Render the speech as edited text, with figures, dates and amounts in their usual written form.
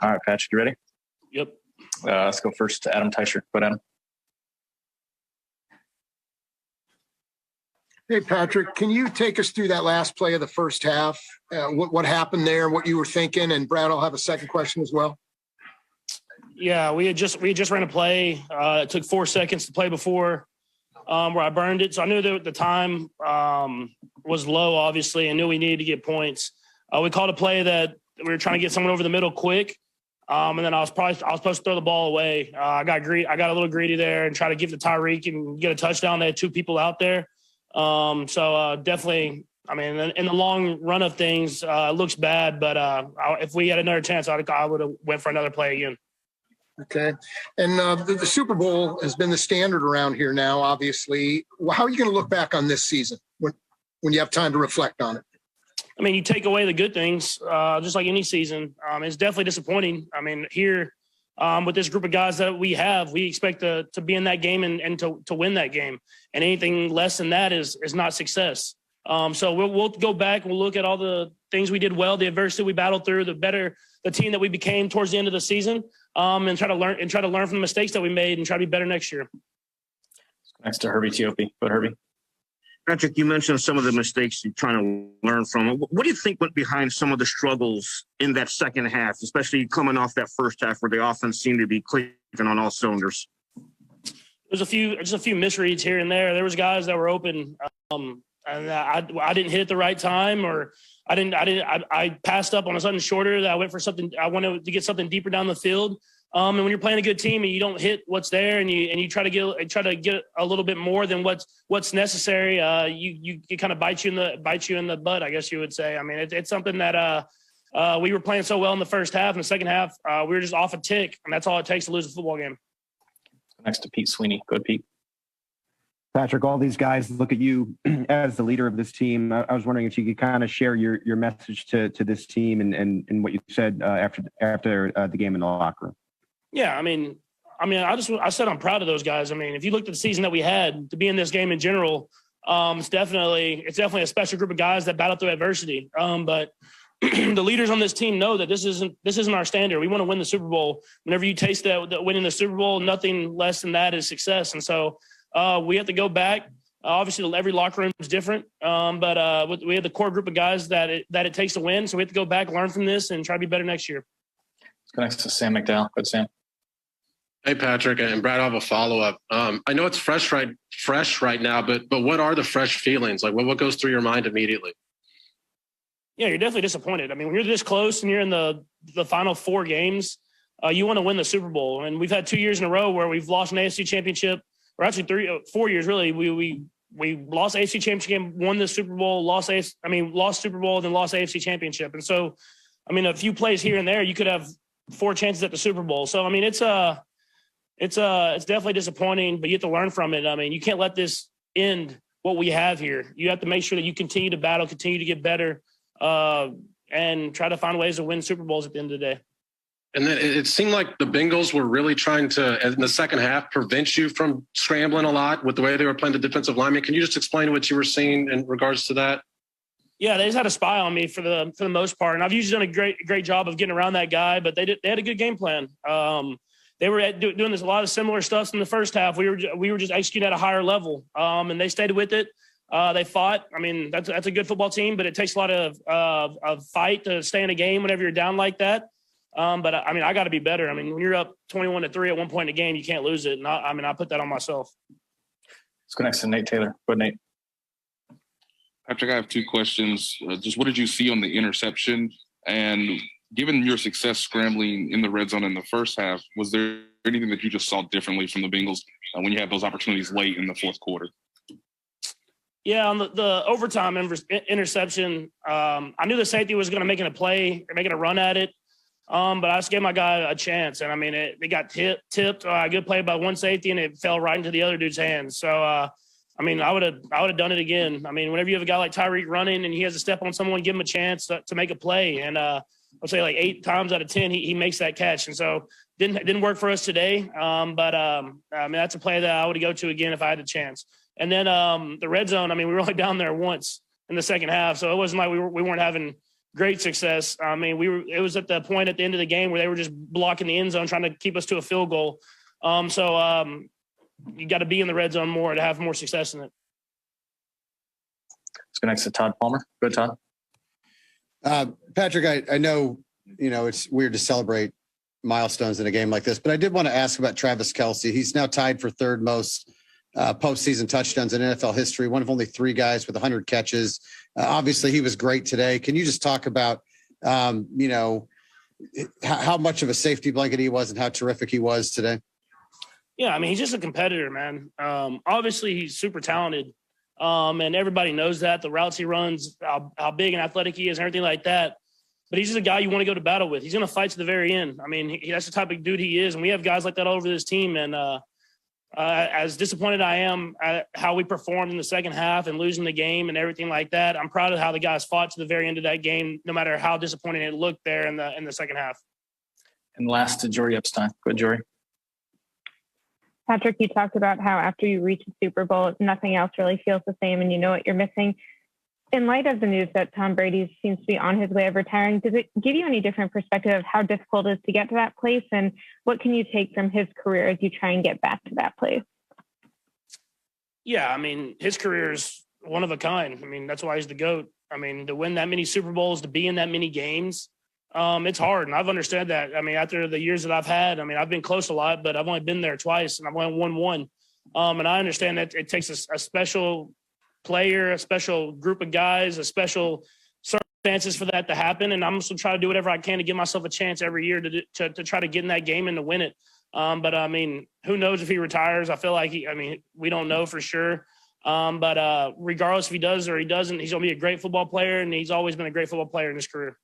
All right, Patrick, you ready? Yep. Let's go first to Adam Teicher. Go Adam. Hey, Patrick, can you take us through that last play of the first half? What happened there, what you were thinking? And Brad, I'll have a second question as well. Yeah, we had just ran a play. It took 4 seconds to play before where I burned it. So I knew that the time was low, obviously, and knew we needed to get points. We called a play that we were trying to get someone over the middle quick. And then I was supposed to throw the ball away. I got a little greedy there and try to give to Tyreek and get a touchdown. They had 2 people out there. So definitely, I mean, in the long run of things, it looks bad, but if we had another chance, I would have went for another play again. Okay. And the Super Bowl has been the standard around here now, obviously. How are you going to look back on this season when you have time to reflect on it? I mean, you take away the good things, just like any season. It's definitely disappointing. I mean, here with this group of guys that we have, we expect to be in that game and to win that game. And anything less than that is not success. So we'll go back and we'll look at all the things we did well, the adversity we battled through, the team that we became towards the end of the season, and try to learn from the mistakes that we made and try to be better next year. Next to Herbie Teope. Go Herbie. Patrick, you mentioned some of the mistakes you're trying to learn from. What do you think went behind some of the struggles in that second half, especially coming off that first half where the offense seemed to be clicking on all cylinders? There's just a few misreads here and there. There was guys that were open, and I didn't hit at the right time, or I passed up on a something shorter that I went for something. I wanted to get something deeper down the field. And when you're playing a good team and you don't hit what's there, and you try to get a little bit more than what's necessary, you kind of bite you in the butt, I guess you would say. I mean, it's something that we were playing so well in the first half. In the second half, we were just off a tick, and that's all it takes to lose a football game. Next to Pete Sweeney. Go Pete. Patrick, all ththese guys look at you as the leader of this team. I was wondering if you could kind of share your message to this team and what you said after the game in the locker room. Yeah, I mean, I said I'm proud of those guys. I mean, if you looked at the season that we had to be in this game in general, it's definitely a special group of guys that battle through adversity. But the leaders on this team know that this isn't our standard. We want to win the Super Bowl. Whenever you taste that winning the Super Bowl, nothing less than that is success. And so we have to go back. Obviously, every locker room is different, but we have the core group of guys that it takes to win. So we have to go back, learn from this, and try to be better next year. Let's go next to Sam McDowell. Good, Sam. Hey, Patrick and Brad, I have a follow-up. I know it's fresh right now, but what are the fresh feelings? Like, what goes through your mind immediately? Yeah, you're definitely disappointed. I mean, when you're this close and you're in the final 4 games, you want to win the Super Bowl. And we've had 2 years in a row where we've lost an AFC championship, or actually 4 years, really. We lost AFC championship game, won the Super Bowl, lost Super Bowl, then lost AFC championship. And so, I mean, a few plays here and there, you could have 4 chances at the Super Bowl. So, I mean, it's definitely disappointing, but you have to learn from it. I mean, you can't let this end what we have here. You have to make sure that you continue to battle, continue to get better, and try to find ways to win Super Bowls at the end of the day. And then it seemed like the Bengals were really trying to, in the second half, prevent you from scrambling a lot with the way they were playing the defensive lineman. Can you just explain what you were seeing in regards to that? Yeah, they just had a spy on me for the most part, and I've usually done a great job of getting around that guy. But they had a good game plan. They were doing a lot of similar stuff in the first half. We were just executing at a higher level, and they stayed with it. They fought. I mean, that's a good football team, but it takes a lot of fight to stay in a game whenever you're down like that. But I mean, I got to be better. I mean, when you're up 21-3 at one point in a game, you can't lose it. And I put that on myself. Let's go next to Nate Taylor. Go ahead, Nate. Patrick, I have 2 questions. Just what did you see on the interception? And given your success scrambling in the red zone in the first half, was there anything that you just saw differently from the Bengals when you had those opportunities late in the fourth quarter? Yeah, on the overtime interception, I knew the safety was going to make a run at it. But I just gave my guy a chance. And, I mean, it got tipped. Good play by one safety, and it fell right into the other dude's hands. So, I mean, I would have done it again. I mean, whenever you have a guy like Tyreek running and he has to step on someone, give him a chance to make a play. And I'll say like 8 times out of 10, he makes that catch. And so didn't work for us today. But I mean, that's a play that I would go to again if I had the chance. And then the red zone, I mean, we were only down there once in the second half. So it wasn't like we weren't having great success. I mean, it was at the point at the end of the game where they were just blocking the end zone, trying to keep us to a field goal. You got to be in the red zone more to have more success in it. Let's go next to Todd Palmer. Go, Todd. Patrick, I know, it's weird to celebrate milestones in a game like this, but I did want to ask about Travis Kelce. He's now tied for third most postseason touchdowns in NFL history, one of only 3 guys with 100 catches. Obviously, he was great today. Can you just talk about, how much of a safety blanket he was and how terrific he was today? Yeah, I mean, he's just a competitor, man. Obviously, he's super talented, and everybody knows that. The routes he runs, how big and athletic he is, and everything like that. But he's just a guy you want to go to battle with. He's going to fight to the very end. I mean, that's the type of dude he is, and we have guys like that all over this team. And as disappointed I am at how we performed in the second half and losing the game and everything like that, I'm proud of how the guys fought to the very end of that game, no matter how disappointing it looked there in the second half. And last to Jory Epstein. Go, Jory. Patrick, you talked about how after you reach a Super Bowl, nothing else really feels the same and you know what you're missing. In light of the news that Tom Brady seems to be on his way of retiring, does it give you any different perspective of how difficult it is to get to that place? And what can you take from his career as you try and get back to that place? Yeah, I mean, his career is one of a kind. I mean, that's why he's the GOAT. I mean, to win that many Super Bowls, to be in that many games, it's hard. And I've understood that. I mean, after the years that I've had, I mean, I've been close a lot, but I've only been there twice and I've only won one. And I understand that it takes a special player, a special group of guys, a special circumstances for that to happen. And I'm just going to try to do whatever I can to give myself a chance every year to try to get in that game and to win it. But I mean, who knows if he retires? I feel like we don't know for sure. But regardless if he does or he doesn't, he's going to be a great football player, and he's always been a great football player in his career.